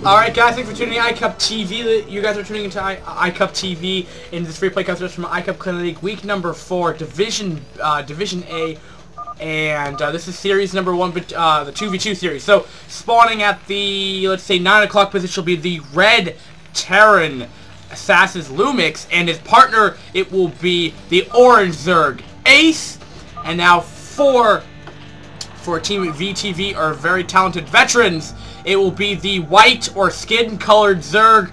Alright guys, thanks for tuning in to iCup TV. You guys are tuning into iCup TV, and this free play comes from iCup Clan League week number 4, Division A, and this is series number 1, but the 2v2 series. So spawning at the, let's say, 9 o'clock position will be the red Terran sas.Ace LuMiX, and his partner, it will be the orange Ace. And now for Team vTv, or very talented veterans, it will be the white or skin-colored JoeKim,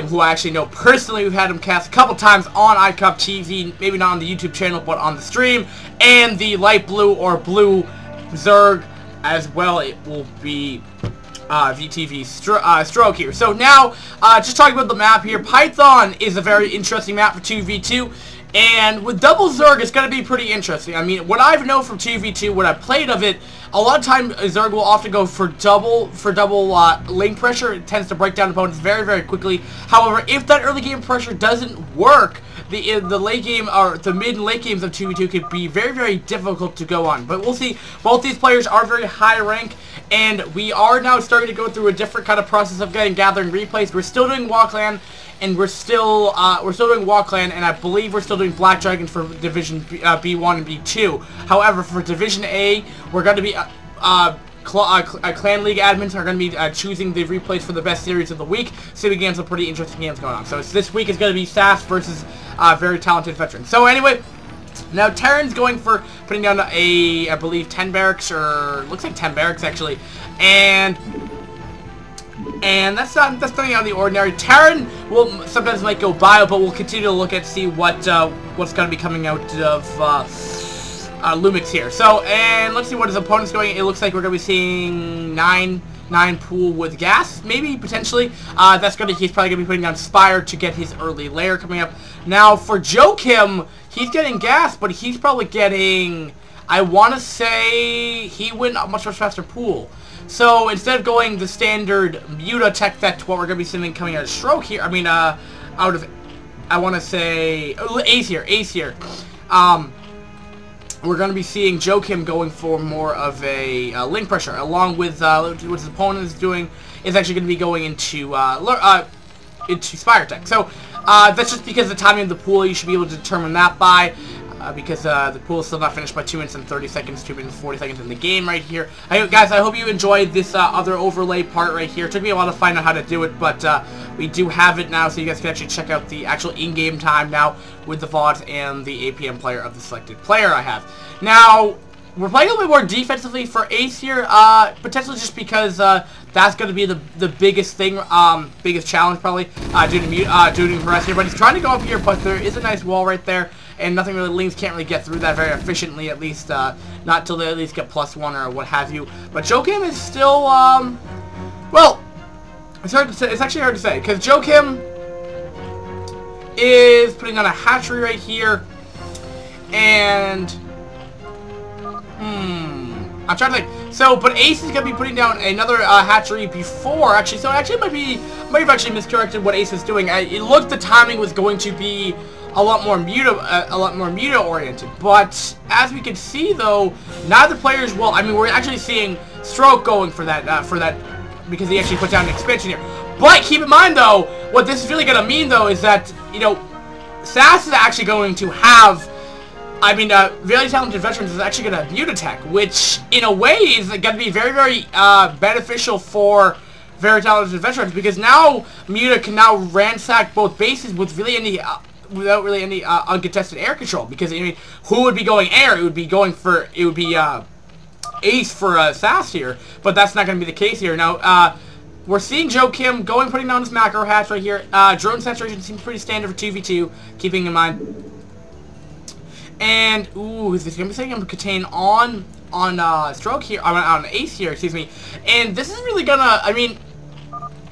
who I actually know personally. We've had him cast a couple times on iCup TV, maybe not on the YouTube channel, but on the stream. And the light blue or blue Zerg as well. It will be vTv.str0ke. So now, just talking about the map here, Python is a very interesting map for 2v2. And with double Zerg, it's going to be pretty interesting. I mean, what I've known from 2v2, what I've played of it, a lot of time Zerg will often go for double lane pressure. It tends to break down opponents very, very quickly. However, if that early game pressure doesn't work, the late game or the mid and late games of 2v2 could be very, very difficult to go on. But we'll see. Both these players are very high rank, and we are now starting to go through a different kind of process of gathering replays. We're still doing Walkland. And we're still doing Walkland, and I believe we're still doing Black Dragons for Division B1 and B2. However, for Division A, we're going to be Clan League admins are going to be choosing the replays for the best series of the week. So we have some pretty interesting games going on. So this week is going to be sas versus very talented veterans. So anyway, now Terran's going for putting down I believe 10 barracks, or looks like 10 barracks actually, and that's nothing out of the ordinary. Terran will sometimes might go bio, but we'll continue to look at see what's going to be coming out of LuMiX here. So, and let's see what his opponent's going. It looks like we're going to be seeing 9 pool with gas, maybe potentially. He's probably going to be putting down Spire to get his early layer coming up. Now for JoeKim, he's getting gas, but he's probably getting, I want to say, he went a much faster pool. So instead of going the standard Muta tech effect, what we're going to be seeing coming out of Stroke here, I mean, out of, I want to say, Ace here. We're going to be seeing JoeKim going for more of a link pressure, along with what his opponent is doing, is actually going to be going into Spire tech. So that's just because the timing of the pool, you should be able to determine that by. Because the pool is still not finished by 2 minutes and 30 seconds, 2 minutes and 40 seconds in the game right here. Guys, I hope you enjoyed this other overlay part right here. It took me a while to find out how to do it, but we do have it now, so you guys can actually check out the actual in-game time now with the VODs and the APM player of the selected player I have. Now, we're playing a little bit more defensively for Ace here, potentially just because that's going to be the biggest thing, biggest challenge probably, due to harass here. But he's trying to go up here, but there is a nice wall right there. And nothing really, lanes can't really get through that very efficiently, at least, not till they at least get +1 or what have you. But JoeKim is still, well, it's hard to say, it's actually hard to say, because JoeKim is putting on a hatchery right here, and, I'm trying to think. So, but Ace is going to be putting down another hatchery before, actually, so actually it might have actually miscorrected what Ace is doing. It looked the timing was going to be a lot more Muta oriented, but as we can see though, neither players will. I mean, we're actually seeing Stroke going for that because he actually put down an expansion here. But keep in mind though, what this is really going to mean though is that, you know, sas is actually going to have, I mean, very talented veterans is actually going to have Muta tech, which in a way is going to be very, very beneficial for very talented veterans, because now Muta can now ransack both bases with really any without really any uncontested air control, because I mean, who would be going air? It would be Ace for sas here, but that's not going to be the case here. Now, we're seeing JoeKim putting down his macro hatch right here. Drone saturation seems pretty standard for 2v2, keeping in mind. And ooh, is this going to be saying I'm contain on Stroke here, on Ace here, excuse me. And this is really gonna, I mean,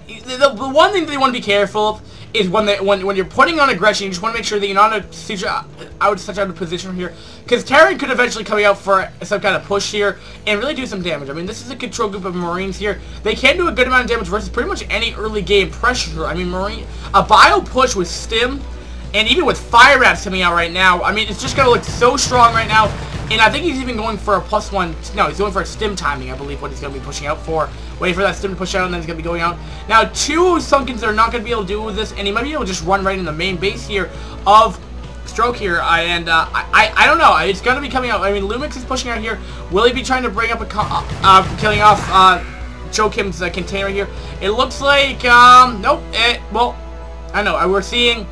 the one thing that you want to be careful of is when you're putting on aggression, you just want to make sure that you're not such out of position here, because Terran could eventually come out for some kind of push here and really do some damage. I mean, this is a control group of Marines here. They can do a good amount of damage versus pretty much any early game pressure. I mean, a bio push with Stim, and even with Fire Rats coming out right now, I mean, it's just going to look so strong right now. And I think he's even going for a +1. No, he's going for a stim timing, I believe, what he's going to be pushing out for. Waiting for that stim to push out, and then he's going to be going out. Now, 2 Sunkens are not going to be able to do with this, and he might be able to just run right in the main base here of Stroke here. And I don't know. It's going to be coming out. I mean, LuMiX is pushing out here. Will he be trying to bring up a killing off JoeKim's container here? It looks like nope. Well, I know. We're seeing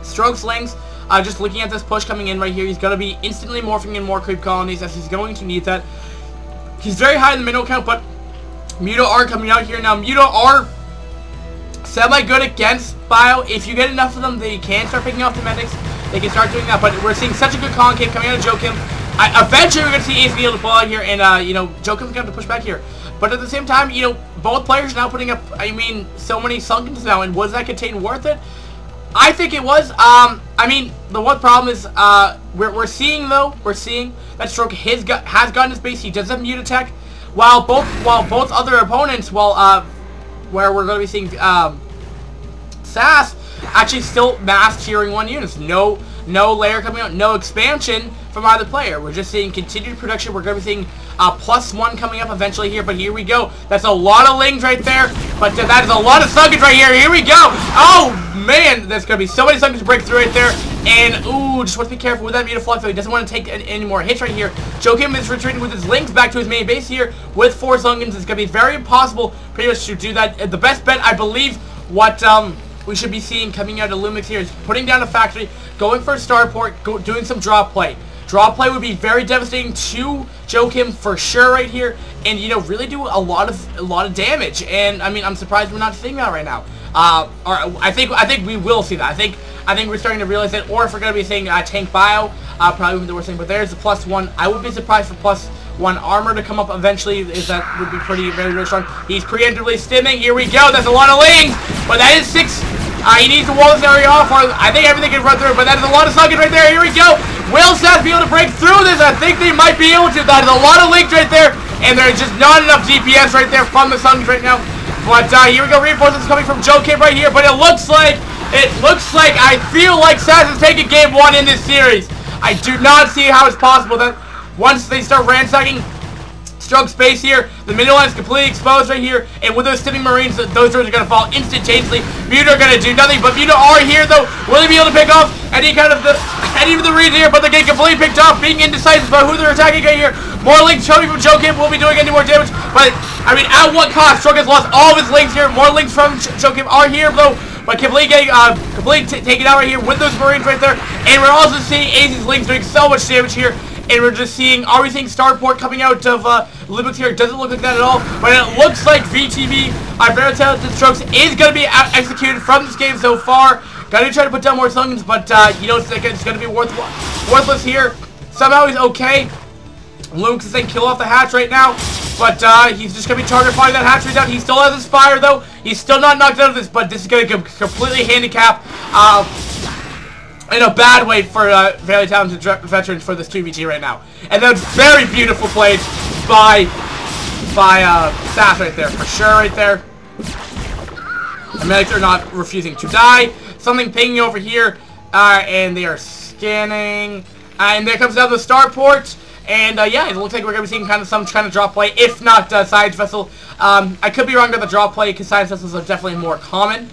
Stroke's Lings. Just looking at this push coming in right here, he's going to be instantly morphing in more creep colonies as he's going to need that. He's very high in the mineral count, but Muto are coming out here. Now, Muto are semi-good against Bio. If you get enough of them, they can start picking off the medics. They can start doing that, but we're seeing such a good concave coming out of JoeKim. Eventually, we're going to see Ace be able to pull out here, and, you know, JoeKim's going to push back here. But at the same time, you know, both players are now putting up, I mean, so many Sunkens now, and was that contain worth it? I think it was. I mean, the one problem is, we're seeing that Stroke has gotten his base. He does have mute attack, while both other opponents, where we're going to be seeing SAS actually still mass tiering 1 units. No layer coming out, no expansion from either player. We're just seeing continued production. We're going to be seeing +1 coming up eventually here, but here we go. That's a lot of Lings right there, but that is a lot of Sunkens right here. Here we go. Oh, man, there's going to be so many Sunkens to break through right there, and, ooh, just want to be careful with that Mutaflux. He doesn't want to take any more hits right here. JoeKim is retreating with his Lings back to his main base here with 4 Sunkens. It's going to be very impossible pretty much to do that. The best bet, I believe, what we should be seeing coming out of LuMiX here is putting down a factory, going for a starport, doing some drop play. Drop play would be very devastating to JoeKim for sure right here, and you know, really do a lot of damage. And I mean, I'm surprised we're not seeing that right now. Or I think we will see that. I think we're starting to realize that. Or if we're gonna be seeing Tank Bio, probably the worst thing. But there's the +1. I would be surprised for +1 armor to come up eventually. That would be very strong. He's preemptively stimming. Here we go. That's a lot of Lings, but that is 6. He needs to wall this area off, or I think everything can run through, but that is a lot of Sunkens right there. Here we go. Will SAS be able to break through this? I think they might be able to. That is a lot of Lings right there, and there's just not enough DPS right there from the Sunkens right now. But here we go. Reinforcements coming from JoeKim right here, but it looks like I feel like SAS is taking game 1 in this series. I do not see how it's possible that once they start ransacking Stroke space here, the middle line is completely exposed right here, and with those stimming Marines, those drones are going to fall instantaneously. Muto are going to do nothing, but Muto are here though. Will he be able to pick off any of the Marines here? But they're getting completely picked off, being indecisive about who they're attacking right here. More Lings coming from JoeKim. Will be doing any more damage, but I mean, at what cost? Stroke has lost all of his Lings here. More Lings from JoeKim are here though, but completely getting taken out right here with those Marines right there. And we're also seeing Ace's Lings doing so much damage here. And we're just seeing, are we seeing starport coming out of LuMiX here? It doesn't look like that at all, but it looks like vTv, our very talented Strokes, is going to be executed from this game so far. Gotta try to put down more Sunkens, but you know, it's going to be worthless here. Somehow he's okay. LuMiX is saying kill off the hatch right now, but he's just going to be target firing that hatchery down. He still has his fire though. He's still not knocked out of this, but this is going to completely handicap in a bad way for very talented veterans for this 2v2 right now. And that's very beautiful plays by SAS right there, for sure right there. The medics are not refusing to die. Something pinging over here, and they are scanning. And there comes down the starport. And yeah, it looks like we're going to be seeing some kind of drop play, if not science vessel. I could be wrong about the drop play, because science vessels are definitely more common.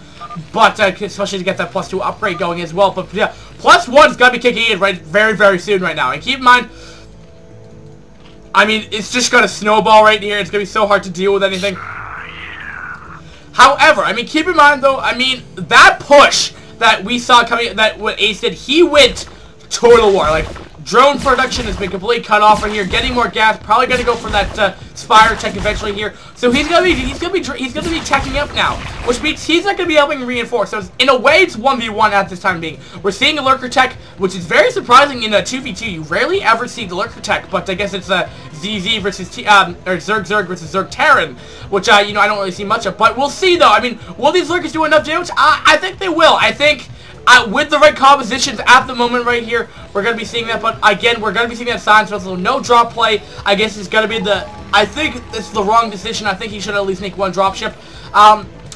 But especially to get that +2 upgrade going as well. But yeah, +1's got to be kicking in very soon right now. And keep in mind, I mean, it's just going to snowball right here. It's going to be so hard to deal with anything. However, I mean, keep in mind though, I mean, that push that we saw coming, that what Ace did, he went total war. Like, drone production has been completely cut off right here. Getting more gas, probably going to go for that Spire tech eventually here. So he's gonna be teching up now, which means he's not gonna be helping reinforce. So in a way, it's 1v1 at this time being. We're seeing a lurker tech, which is very surprising in a 2v2. You rarely ever see the lurker tech, but I guess it's a ZZ versus or Zerg versus Zerg Terran, which you know, I don't really see much of. But we'll see though. I mean, will these lurkers do enough damage? I think they will. I think. With the right compositions at the moment right here, we're going to be seeing that. But again, we're going to be seeing that science vessel. No drop play. I guess it's going to be I think it's the wrong decision. I think he should at least make one drop ship.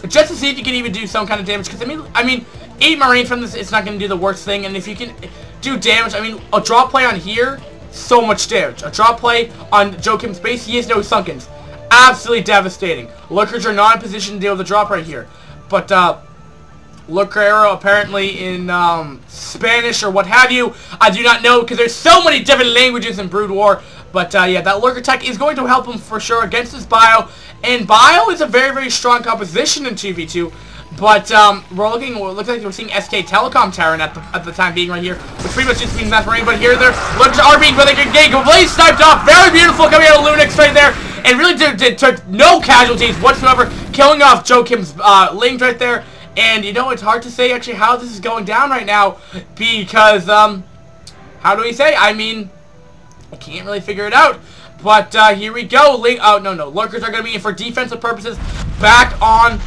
Just to see if you can even do some kind of damage. Because, I mean, 8 Marines from this, it's not going to do the worst thing. And if you can do damage, I mean, a drop play on here so much damage. A drop play on JoeKim's base, he has no sunkens. Absolutely devastating. Lurkers are not in position to deal with the drop right here. But, Lurkero apparently in Spanish or what have you. I do not know because there's so many different languages in Brood War. But yeah, that Lurker tech is going to help him for sure against this Bio. And Bio is a very, very strong composition in 2v2. But looks like we're seeing SK Telecom Terran at the time being right here, which pretty much just means that's right. But here they're Lurkers are being completely sniped off. Very beautiful coming out of LuMiX right there. And really took no casualties whatsoever, killing off JoeKim's lings right there. And, you know, it's hard to say, actually, how this is going down right now. Because, how do we say? I mean, I can't really figure it out. But, here we go. Lurkers are going to be in for defensive purposes. Back on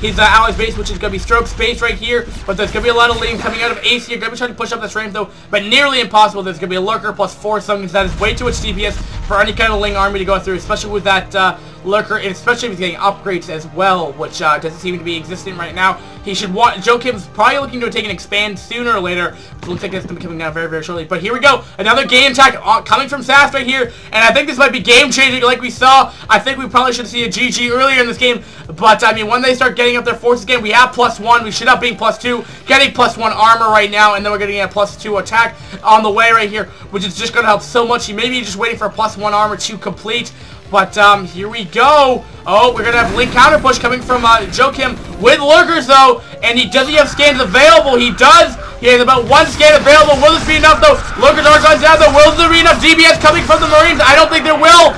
his ally's base, which is going to be Stroke's base right here. But there's going to be a lot of lanes coming out of Ace here. Going to be trying to push up this range, though. But nearly impossible. There's going to be a Lurker plus 4 summons. That is way too much DPS for any kind of Ling army to go through, especially with that Lurker, and especially if he's getting upgrades as well, which doesn't seem to be existing right now. He should want... JoeKim's probably looking to take an expand sooner or later. It looks like that's going to be coming down very, very shortly. But here we go. Another game attack coming from SAS right here. And I think this might be game-changing like we saw. I think we probably should see a GG earlier in this game. But, I mean, when they start getting up their forces again, we have +1. We should up being +2. Getting +1 armor right now. And then we're getting a +2 attack on the way right here, which is just going to help so much. You may be just waiting for a +1 armor to complete. But, here we go. Oh, we're going to have Link counter push coming from JoeKim with Lurkers, though. And he doesn't have scans available. He does. He has about 1 scan available. Will this be enough, though? Lurkers are going down, though. Will there be enough DBS coming from the Marines? I don't think there will.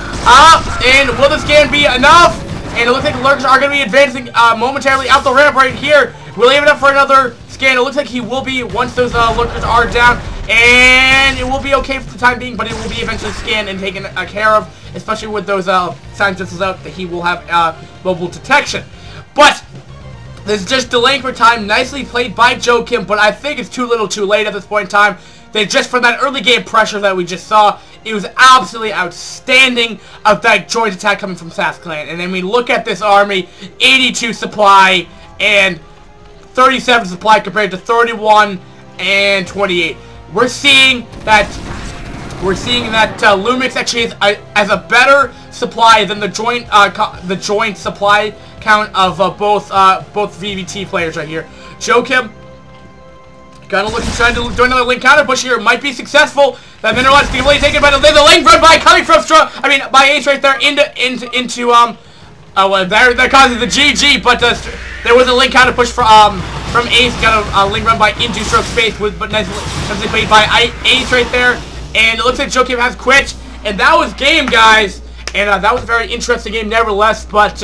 And will the scan be enough? And it looks like the Lurkers are going to be advancing momentarily out the ramp right here. Will he have enough for another scan? It looks like he will be once those Lurkers are down. And it will be okay for the time being, but it will be eventually scanned and taken care of, especially with those signs missiles out that he will have mobile detection. But this is just delaying for time. Nicely played by JoeKim, but I think it's too little too late at this point in time. That just for that early game pressure that we just saw, it was absolutely outstanding of that joint attack coming from SAS Clan. And then we look at this army, 82 supply and 37 supply compared to 31 and 28. We're seeing that LuMiX actually has a better supply than the joint supply count of both VVT players right here. JoeKim trying to do another Link counter push here. Might be successful. That Mineral is completely taken by the Link run by coming from by Ace right there into well, that causes the GG, but there was a Link counter push from Ace. Got a Link run by into Stroke's space, but nicely played by Ace right there. And it looks like JoeKim has quit, and that was game, guys. And that was a very interesting game, nevertheless. But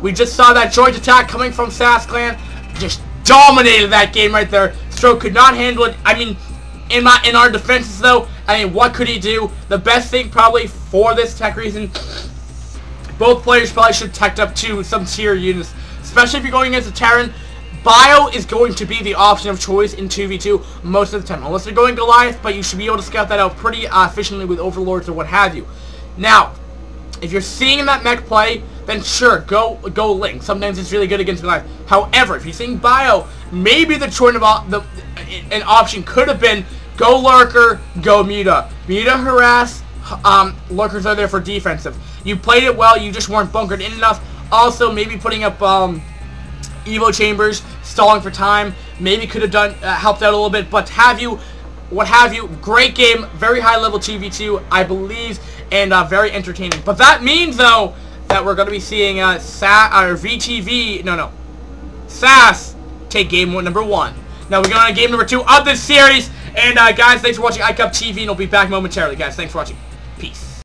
we just saw that joint attack coming from SAS Clan, just dominated that game right there. Stroke could not handle it. I mean, in our defenses though, I mean, what could he do? The best thing probably for this tech reason, both players probably should tech up to some tier units, especially if you're going against a Terran. Bio is going to be the option of choice in 2v2 most of the time, unless you're going Goliath, but you should be able to scout that out pretty efficiently with Overlords or what have you. Now, if you're seeing that mech play, then sure, go Link. Sometimes it's really good against Goliath. However, if you're seeing Bio, maybe the choice of an option could have been go Lurker, go Muta. Muta harass, Lurkers are there for defensive. You played it well, you just weren't bunkered in enough. Also, maybe putting up Evo chambers, stalling for time, maybe could have helped out a little bit, but what have you. Great game, very high level 2v2, I believe, and very entertaining. But that means, though, that we're going to be seeing SAS take game number 1. Now we're going to game number 2 of this series, and guys, thanks for watching iCup TV, and I'll be back momentarily. Guys, thanks for watching. Peace.